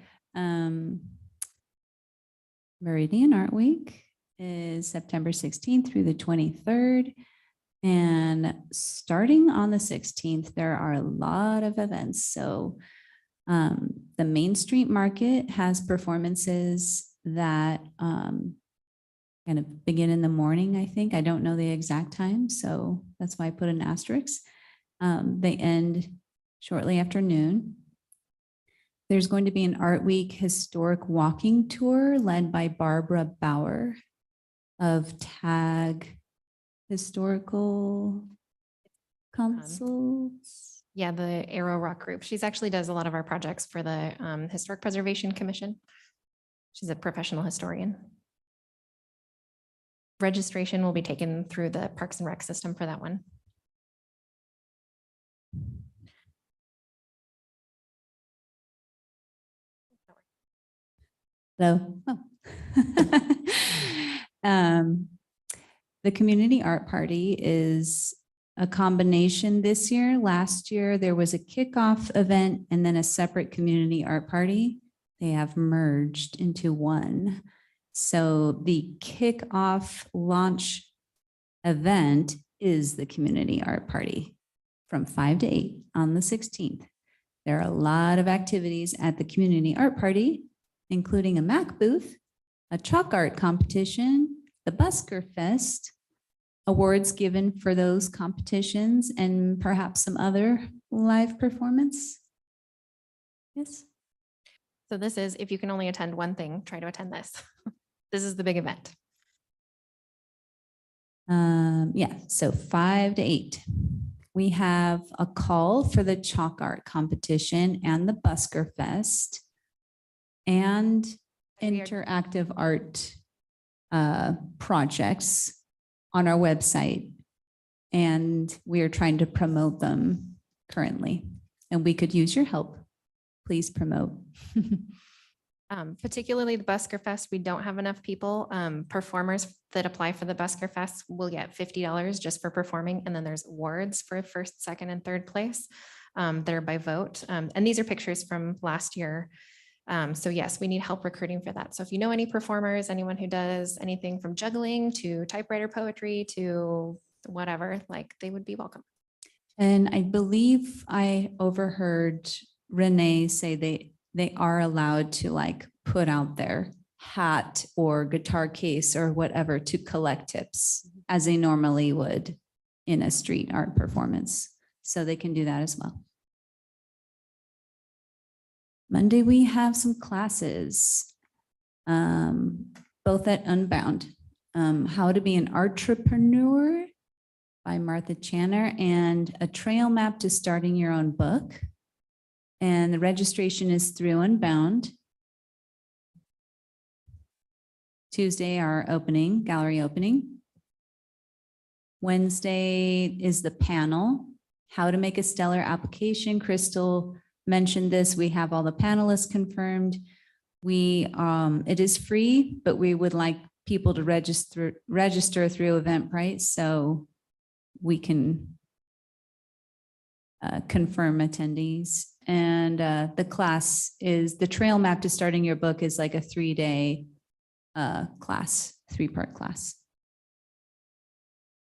Meridian Art Week is September 16th through the 23rd. And starting on the 16th, there are a lot of events. So the Main Street Market has performances that kind of begin in the morning, I think. I don't know the exact time, so that's why I put an asterisk. They end shortly after noon. There's going to be an Art Week historic walking tour led by Barbara Bauer of TAG Historical Consults. Yeah, the Arrow Rock Group. She's actually does a lot of our projects for the Historic Preservation Commission. She's a professional historian. Registration will be taken through the Parks and Rec system for that one. Hello. Oh. The community art party is a combination this year. Last year, there was a kickoff event and then a separate community art party. They have merged into one. So the kickoff launch event is the community art party from 5 to 8 on the 16th. There are a lot of activities at the community art party, including a MAC booth, a chalk art competition, the Busker Fest, awards given for those competitions, and perhaps some other live performance. Yes. So this is, if you can only attend one thing, try to attend this. This is the big event. Yeah, so 5 to 8. We have a call for the chalk art competition and the Busker Fest and We are- interactive art projects on our website. And we are trying to promote them currently. And we could use your help. Please promote. Particularly the Busker Fest, we don't have enough people. Performers that apply for the Busker Fest will get $50 just for performing. And then there's awards for first, second, and third place that are by vote. And these are pictures from last year. So yes, we need help recruiting for that. So if you know any performers, anyone who does anything from juggling to typewriter poetry to whatever, like they would be welcome. And I believe I overheard Renee say they are allowed to like put out their hat or guitar case or whatever to collect tips as they normally would in a street art performance. So they can do that as well. Monday, we have some classes, both at Unbound. How to be an entrepreneur by Martha Channer and a trail map to starting your own book. And the registration is through Unbound. Tuesday, our opening, gallery opening. Wednesday is the panel, how to make a stellar application. Crystal mentioned this. We have all the panelists confirmed. It is free, but we would like people to register through Eventbrite so we can confirm attendees. And the class is the trail map to starting your book is like a 3-day class, 3-part class.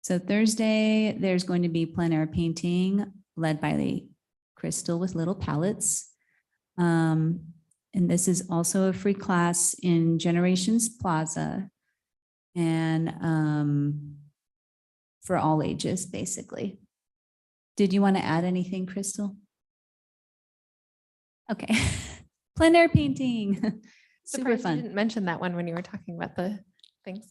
So Thursday, there's going to be plein air painting led by the Crystal with little palettes. And this is also a free class in Generations Plaza and for all ages, basically. Did you want to add anything, Crystal? Okay. Plein air painting. Super Surprised you fun. didn't mention that one when you were talking about the things.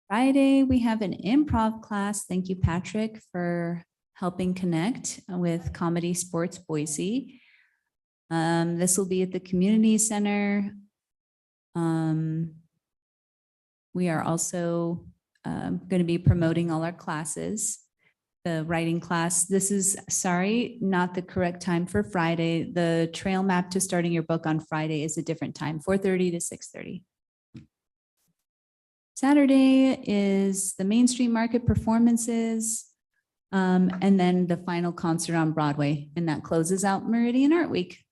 Friday, we have an improv class. Thank you, Patrick, for helping connect with Comedy Sports Boise. This will be at the community center. We are also going to be promoting all our classes. The writing class, this is, sorry, not the correct time for Friday. The trail map to starting your book on Friday is a different time, 4:30 to 6:30. Saturday is the Main Street Market performances, and then the final concert on Broadway, and that closes out Meridian Art Week.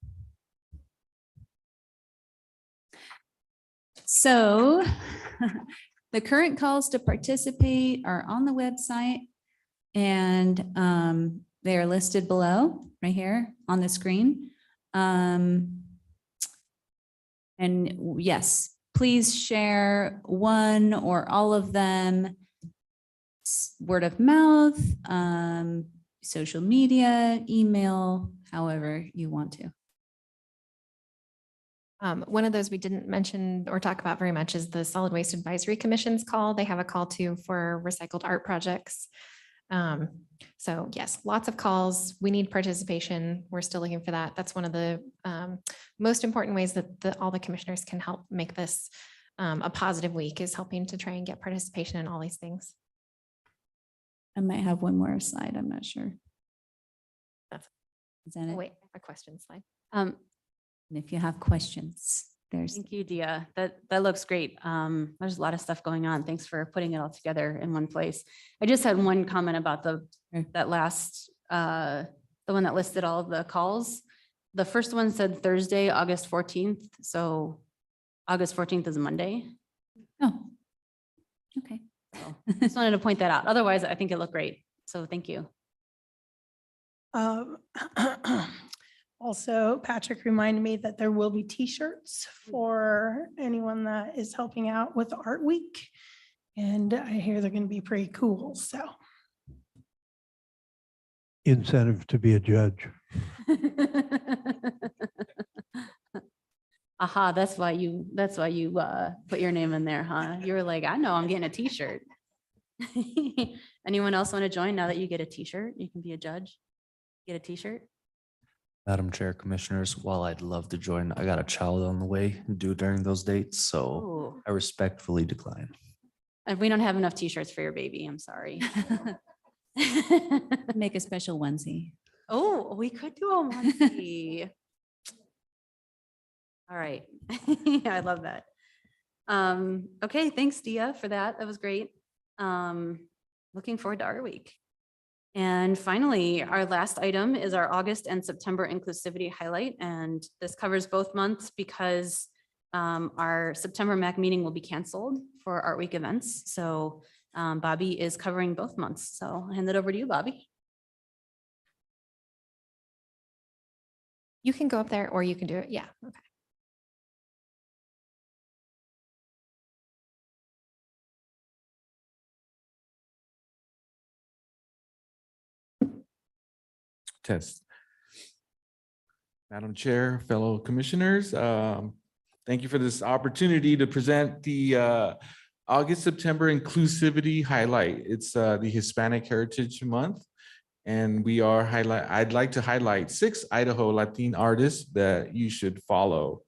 So the current calls to participate are on the website, and they are listed below, right here on the screen. And yes, please share one or all of them. Word of mouth, social media, email, however you want to. One of those we didn't mention or talk about very much is the Solid Waste Advisory Commission's call. They have a call too for recycled art projects. So yes, lots of calls. We need participation. We're still looking for that. That's one of the most important ways that all the commissioners can help make this a positive week, is helping to try and get participation in all these things. I might have one more slide. I'm not sure. Is that Oh, it? wait, a question slide. And if you have questions, there's. Thank you, Dia. That looks great. There's a lot of stuff going on. Thanks for putting it all together in one place. I just had one comment about that last, the one that listed all of the calls. The first one said Thursday, August 14th. So August 14th is a Monday. Oh, okay. So just wanted to point that out. Otherwise, I think it looked great. So thank you. Also, Patrick reminded me that there will be T-shirts for anyone that is helping out with Art Week. And I hear they're going to be pretty cool, so. Incentive to be a judge. Aha, that's why you put your name in there, huh? You were like, I know I'm getting a T-shirt. Anyone else want to join now that you get a T-shirt? You can be a judge, get a T-shirt. Madam Chair, Commissioners, while I'd love to join, I got a child on the way due during those dates, so Oh, I respectfully decline. and we don't have enough T-shirts for your baby. I'm sorry. Make a special onesie. Oh, we could do a onesie. All right. I love that. Okay, thanks, Dia, for that. That was great. Looking forward to our week. And finally, our last item is our August and September inclusivity highlight. And this covers both months because our September MAC meeting will be canceled for Art Week events. So Bobby is covering both months. So I'll hand it over to you, Bobby. You can go up there or you can do it. Yeah. Okay. Test. Madam Chair, fellow commissioners, thank you for this opportunity to present the August-September inclusivity highlight. It's the Hispanic Heritage Month, and I'd like to highlight 6 Idaho Latin artists that you should follow.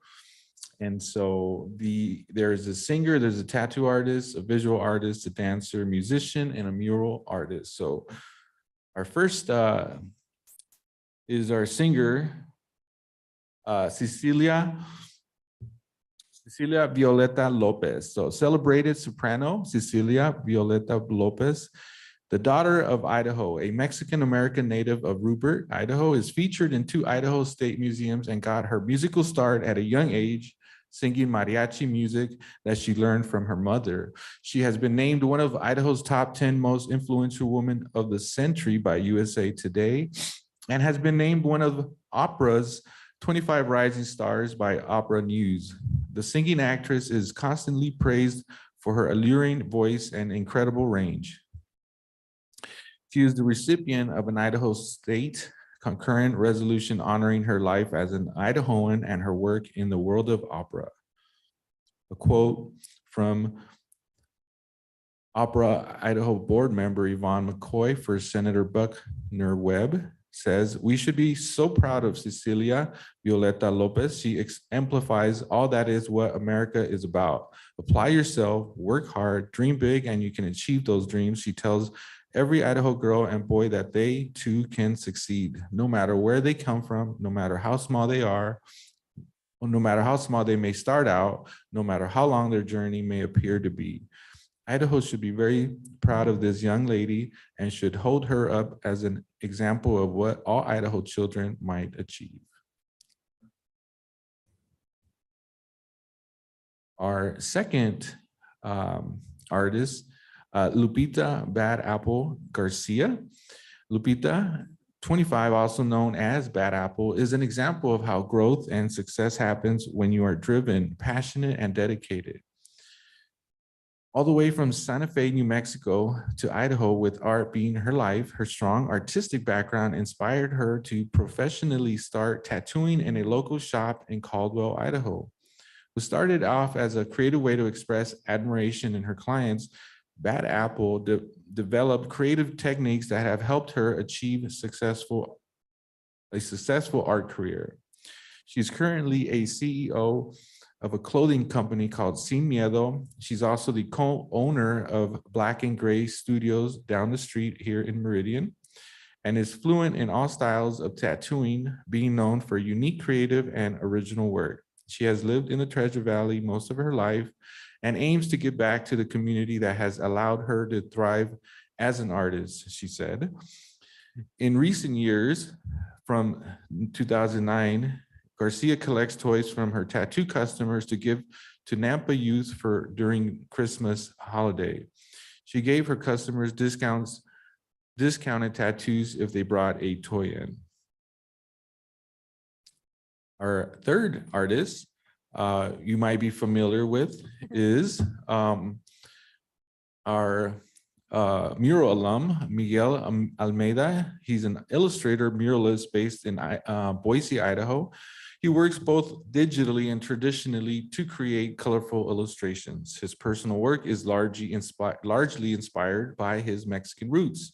And so there's a singer, there's a tattoo artist, a visual artist, a dancer, musician, and a mural artist. So our first is our singer, Cecilia Violeta Lopez. So celebrated soprano, Cecilia Violeta Lopez, the daughter of Idaho, a Mexican-American native of Rupert, Idaho, is featured in 2 Idaho State museums and got her musical start at a young age, singing mariachi music that she learned from her mother. She has been named one of Idaho's top 10 most influential women of the century by USA Today, and has been named one of opera's 25 rising stars by Opera News. The singing actress is constantly praised for her alluring voice and incredible range. She is the recipient of an Idaho State concurrent resolution honoring her life as an Idahoan and her work in the world of opera. A quote from Opera Idaho board member Yvonne McCoy for Senator Buckner Webb says, we should be so proud of Cecilia Violeta Lopez. She exemplifies all that is what America is about. Apply yourself, work hard, dream big, and you can achieve those dreams. She tells every Idaho girl and boy that they too can succeed, no matter where they come from, no matter how small they are, or no matter how small they may start out, no matter how long their journey may appear to be. Idaho should be very proud of this young lady and should hold her up as an example of what all Idaho children might achieve. Our second artist, Lupita Bad Apple Garcia. Lupita, 25, also known as Bad Apple, is an example of how growth and success happens when you are driven, passionate, and dedicated. All the way from Santa Fe, New Mexico to Idaho, with art being her life, her strong artistic background inspired her to professionally start tattooing in a local shop in Caldwell, Idaho. What started off as a creative way to express admiration in her clients, Bad Apple developed creative techniques that have helped her achieve a successful art career. She's currently a CEO of a clothing company called Sin Miedo. She's also the co-owner of Black and Gray Studios down the street here in Meridian, and is fluent in all styles of tattooing, being known for unique, creative, and original work. She has lived in the Treasure Valley most of her life and aims to give back to the community that has allowed her to thrive as an artist, she said. In recent years, from 2009, Garcia collects toys from her tattoo customers to give to Nampa youth for during Christmas holiday. She gave her customers discounted tattoos if they brought a toy in. Our third artist you might be familiar with is our mural alum, Miguel Almeida. He's an illustrator, muralist based in Boise, Idaho. He works both digitally and traditionally to create colorful illustrations. His personal work is largely inspired by his Mexican roots.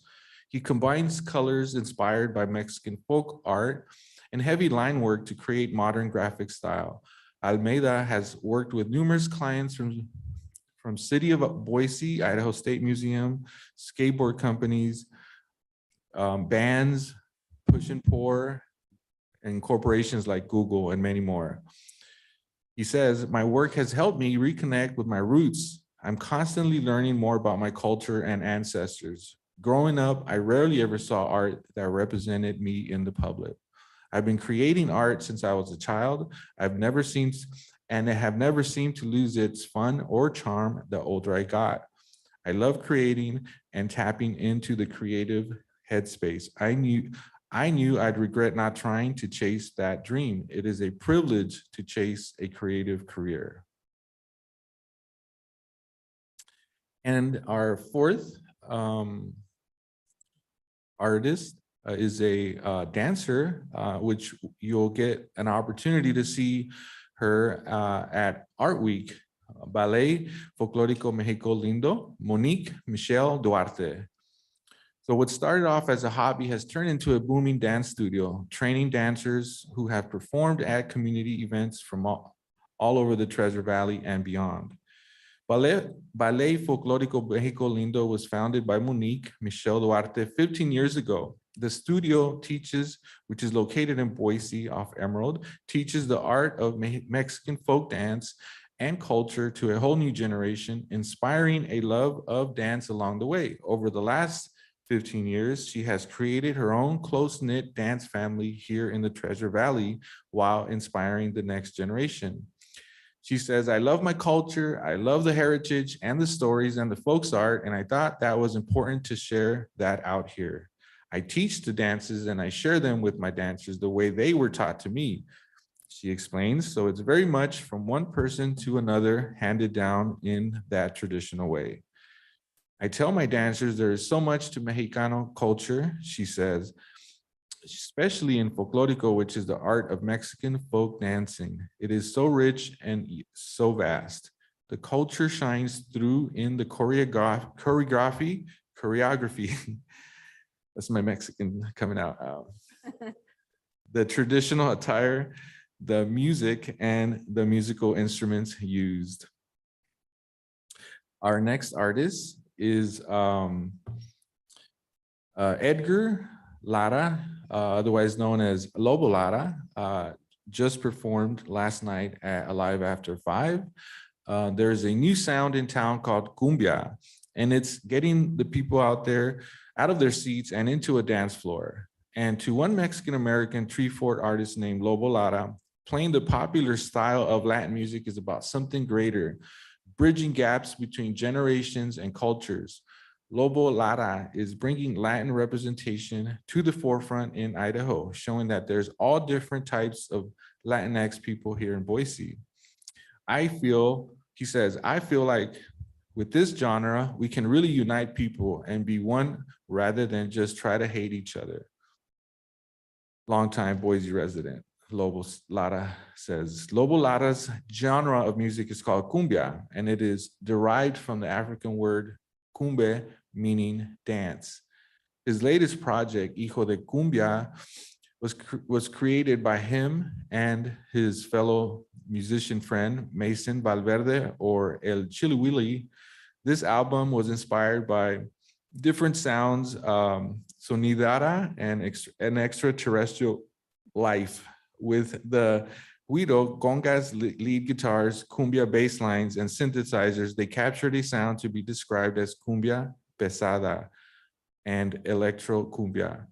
He combines colors inspired by Mexican folk art and heavy line work to create modern graphic style. Almeida has worked with numerous clients from City of Boise, Idaho State Museum, skateboard companies, bands, Push and Pour, and corporations like Google and many more. He says, my work has helped me reconnect with my roots. I'm constantly learning more about my culture and ancestors. Growing up, I rarely ever saw art that represented me in the public. I've been creating art since I was a child. I have never seemed to lose its fun or charm the older I got. I love creating and tapping into the creative headspace. I knew I'd regret not trying to chase that dream. It is a privilege to chase a creative career. And our fourth artist is a dancer, which you'll get an opportunity to see her at Art Week, Ballet Folclórico Mexico Lindo, Monique Michelle Duarte. So what started off as a hobby has turned into a booming dance studio, training dancers who have performed at community events from all over the Treasure Valley and beyond. Ballet Folclórico Mexico Lindo was founded by Monique Michelle Duarte 15 years ago. The studio teaches, which is located in Boise off Emerald, teaches the art of Mexican folk dance and culture to a whole new generation, inspiring a love of dance along the way. Over the last 15 years, she has created her own close-knit dance family here in the Treasure Valley while inspiring the next generation. She says, I love my culture, I love the heritage and the stories and the folks art, and I thought that was important to share that out here. I teach the dances and I share them with my dancers the way they were taught to me, she explains. So it's very much from one person to another, handed down in that traditional way. I tell my dancers there is so much to Mexicano culture, she says, especially in folklorico, which is the art of Mexican folk dancing. It is so rich and so vast. The culture shines through in the choreography. That's my Mexican coming out. The traditional attire, the music, and the musical instruments used. Our next artist is Edgar Lara, otherwise known as Lobo Lara, just performed last night at Alive After 5. There's a new sound in town called cumbia, and it's getting the people out there out of their seats and into a dance floor. And to one Mexican-American tree fort artist named Lobo Lara, playing the popular style of Latin music is about something greater, bridging gaps between generations and cultures. Lobo Lara is bringing Latin representation to the forefront in Idaho, showing that there's all different types of Latinx people here in Boise. He says, I feel like with this genre, we can really unite people and be one rather than just try to hate each other. Longtime Boise resident, Lobo Lara says, Lobo Lara's genre of music is called cumbia, and it is derived from the African word cumbe, meaning dance. His latest project, Hijo de Cumbia, was created by him and his fellow musician friend, Mason Valverde, or El Chiliwili. This album was inspired by different sounds, sonidara, and an extraterrestrial life, with the Guido, congas, lead guitars, cumbia bass lines, and synthesizers. They captured a sound to be described as cumbia pesada and electro cumbia.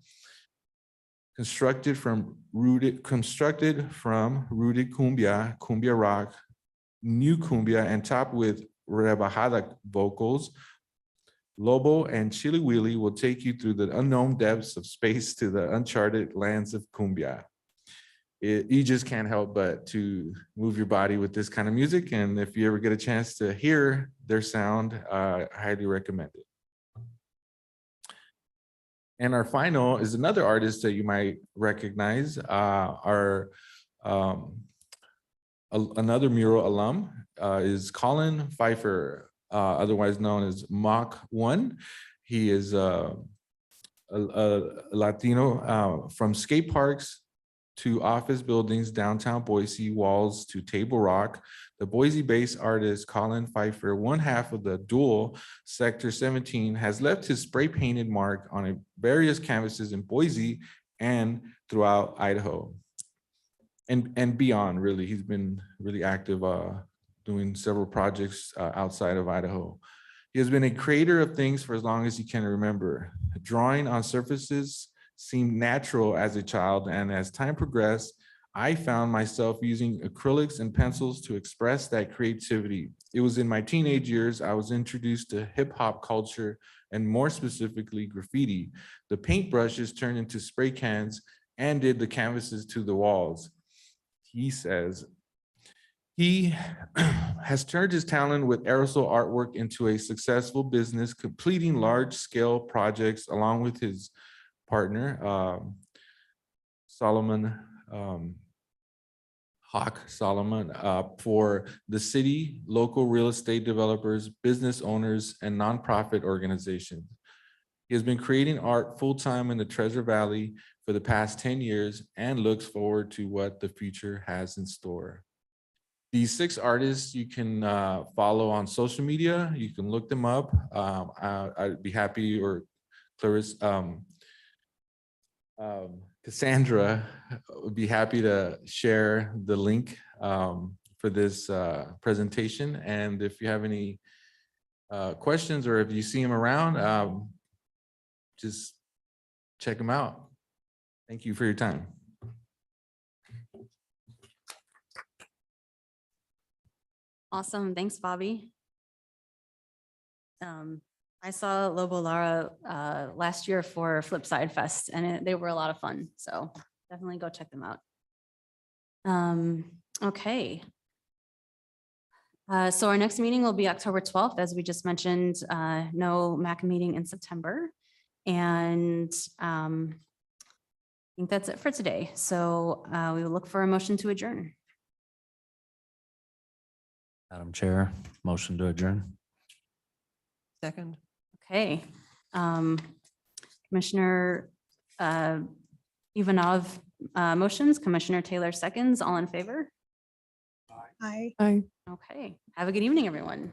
Constructed from rooted cumbia, cumbia rock, new cumbia, and topped with rebajada vocals, Lobo and Chiliwili will take you through the unknown depths of space to the uncharted lands of cumbia. You just can't help but to move your body with this kind of music. And if you ever get a chance to hear their sound, I highly recommend it. And our final is another artist that you might recognize, another mural alum is Colin Pfeiffer, otherwise known as Mach 1. He is a Latino from skate parks to office buildings, downtown Boise, walls to Table Rock. The Boise-based artist Colin Pfeiffer, one half of the dual Sector 17, has left his spray-painted mark on various canvases in Boise and throughout Idaho. And beyond, really. He's been really active doing several projects outside of Idaho. He has been a creator of things for as long as he can remember. Drawing on surfaces seemed natural as a child, and as time progressed, I found myself using acrylics and pencils to express that creativity. It was in my teenage years I was introduced to hip hop culture, and more specifically graffiti. The paintbrushes turned into spray cans and did the canvases to the walls. He says he has turned his talent with aerosol artwork into a successful business, completing large-scale projects along with his partner, Solomon, Hawk Solomon, for the city, local real estate developers, business owners, and nonprofit organizations. He has been creating art full-time in the Treasure Valley for the past 10 years and looks forward to what the future has in store. These 6 artists you can follow on social media. You can look them up. I'd be happy, or Clarissa, Cassandra would be happy to share the link for this presentation. And if you have any questions, or if you see them around, just check them out. Thank you for your time. Awesome. Thanks, Bobby. I saw Lobo Lara last year for Flipside Fest, and they were a lot of fun. So definitely go check them out. Okay. So our next meeting will be October 12th, as we just mentioned, no MAC meeting in September. And I think that's it for today. So we will look for a motion to adjourn. Madam Chair, motion to adjourn. Second. Okay. Commissioner Ivanov motions, Commissioner Taylor seconds, all in favor? I I Okay, have a good evening, everyone.